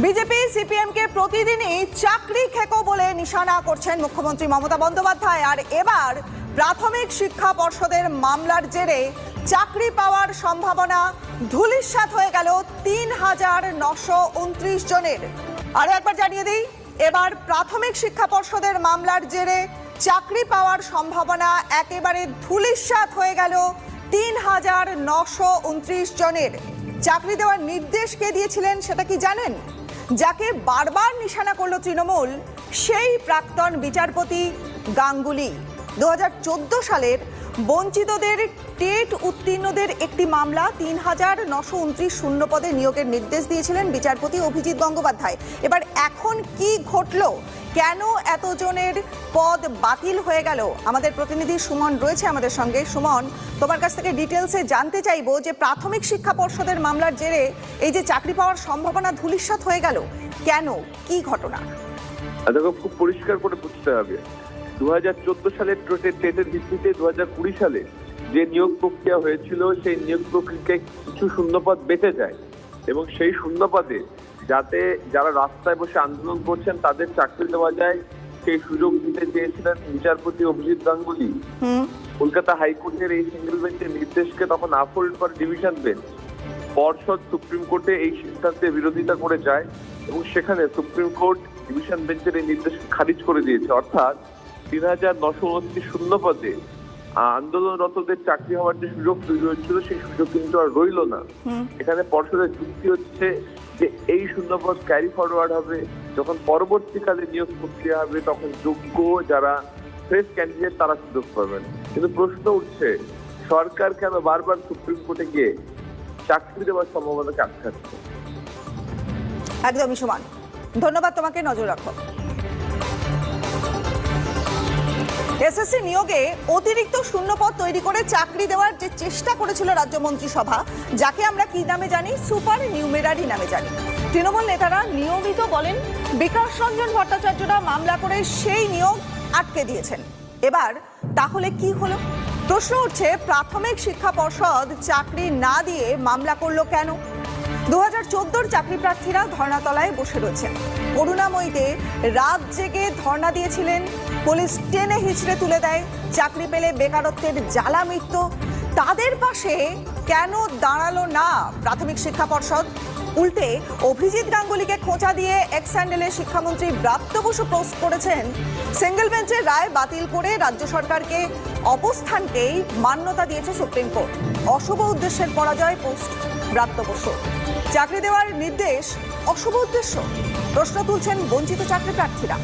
BJP CPM কে প্রতিদিনই চাকরি খেকো বলে নিশানা করছেন মুখ্যমন্ত্রী মমতা বন্দ্যোপাধ্যায়। আর এবার প্রাথমিক শিক্ষা পর্ষদের মামলার জেরে চাকরি পাওয়ার সম্ভাবনা ধূলিসাৎ হয়ে গেল ৩,৯২৯ জনের। আরো একবার জানিয়ে দিই, এবার প্রাথমিক শিক্ষা পর্ষদের মামলার জেরে চাকরি পাওয়ার সম্ভাবনা একেবারে ধূলিসাৎ হয়ে গেল ৩,৯২৯ জনের। চাকরি দেওয়ার নির্দেশ কে দিয়েছিলেন সেটা কি জানেন? যাকে বারবার নিশানা করলো তৃণমূল, সেই প্রাক্তন বিচারপতি গাঙ্গুলি। 2014 সালের বঞ্চিতদের টেট উত্তীর্ণদের একটি মামলা ৩,৯২৯ শূন্য পদে নিয়োগের নির্দেশ দিয়েছিলেন বিচারপতি অভিজিৎ গঙ্গোপাধ্যায়। এবার এখন কি ঘটলো, কেন এতজনের পদ বাতিল হয়ে গেল? আমাদের প্রতিনিধি সুমন রয়েছে আমাদের সঙ্গে। সুমন, তোমার কাছ থেকে ডিটেলসে জানতে চাইবো যে প্রাথমিক শিক্ষা পর্ষদের মামলার জেরে এই যে চাকরি পাওয়ার সম্ভাবনা ধূলিসাৎ হয়ে গেল, কেন, কি ঘটনা? দেখো, খুব পরিষ্কার করে বুঝতে হবে, 2014 সালের টেটের ভিত্তিতে 2020 সালে যে নিয়োগ প্রক্রিয়া হয়েছিল, সেই নিয়োগ প্রক্রিয়ায় কিছু শূন্যপদ বেঁচে যায় এবং সেই শূন্যপদে যাতে যারা রাস্তায় বসে আন্দোলন করছেন তাদের চাকরি দেওয়া যায়, সেই সুযোগ দিতে চেয়েছিলেন বিচারপতি অভিজিৎ গাঙ্গুলি। কলকাতা হাইকোর্টের এই সিঙ্গেল বেঞ্চের নির্দেশকে তখন আফোল্ড করে ডিভিশন বেঞ্চ পর্ষদ সুপ্রিম কোর্টে এই সিদ্ধান্তের বিরোধিতা করে যায় এবং সেখানে সুপ্রিম কোর্ট ডিভিশন বেঞ্চের এই নির্দেশকে খারিজ করে দিয়েছে। অর্থাৎ ৩,৯২৯ শূন্য পদে আন্দোলনরতদের চাকরি হওয়ার যে সুযোগ তৈরি হচ্ছিল, সেই সুযোগ কিন্তু আর রইল না। এখানে পর্ষদের যুক্তি হচ্ছে যে এই শূন্যপদ ক্যারি ফরওয়ার্ড হবে, যখন পরবর্তীকালে নিয়োগ প্রক্রিয়া হবে তখন যোগ্য যারা ফ্রেশ ক্যান্ডিডেট তারা সুযোগ পাবেন। কিন্তু প্রশ্ন উঠছে, সরকার কেন বারবার সুপ্রিম কোর্টে গিয়ে চাকরি দেওয়ার সম্ভাবনাকে আটকাচ্ছে? একদমই সমান, ধন্যবাদ তোমাকে। নজর রাখো। এসএসসি নিয়োগে অতিরিক্ত শূন্যপদ তৈরি করে চাকরি দেওয়ার যে চেষ্টা করেছিল রাজ্য মন্ত্রিসভা, যাকে আমরা কি নামে জানি, সুপার নিউমেরারি নামে জানি, তৃণমূল নেতারা নিয়মিত বলেন বিকাশ রঞ্জন ভট্টাচার্যরা মামলা করে সেই নিয়োগ আটকে দিয়েছেন। এবার তাহলে কি হলো? প্রশ্ন উঠছে, প্রাথমিক শিক্ষা পর্ষদ চাকরি না দিয়ে মামলা করলো কেন? 2014 চাকরি প্রার্থীরা ধর্ণাতলায় বসে রয়েছেন। করুণাময়ীতে রাত জেগে ধর্ণা দিয়েছিলেন, পুলিশ টেনে হিচড়ে তুলে দেয়, চাকরি পেলে বেকারত্বের জ্বালা মৃত্যু। তাদের পাশে কেন দাঁড়ালো না প্রাথমিক শিক্ষা পর্ষদ? উল্টে অভিজিৎ গাঙ্গুলিকে খোঁচা দিয়ে এক্স হ্যান্ডেলে শিক্ষামন্ত্রী ব্রাত্য বসু পোস্ট করেছেন, সিঙ্গেল বেঞ্চের রায় বাতিল করে রাজ্য সরকারকে অবস্থানকেই মান্যতা দিয়েছে সুপ্রিম কোর্ট। অশুভ উদ্দেশ্যের পরাজয় পোস্ট ব্রাত্য বসু। চাকরি দেওয়ার নির্দেশ অশুভ উদ্দেশ্য, প্রশ্ন তুলছেন বঞ্চিত চাকরি প্রার্থীরা।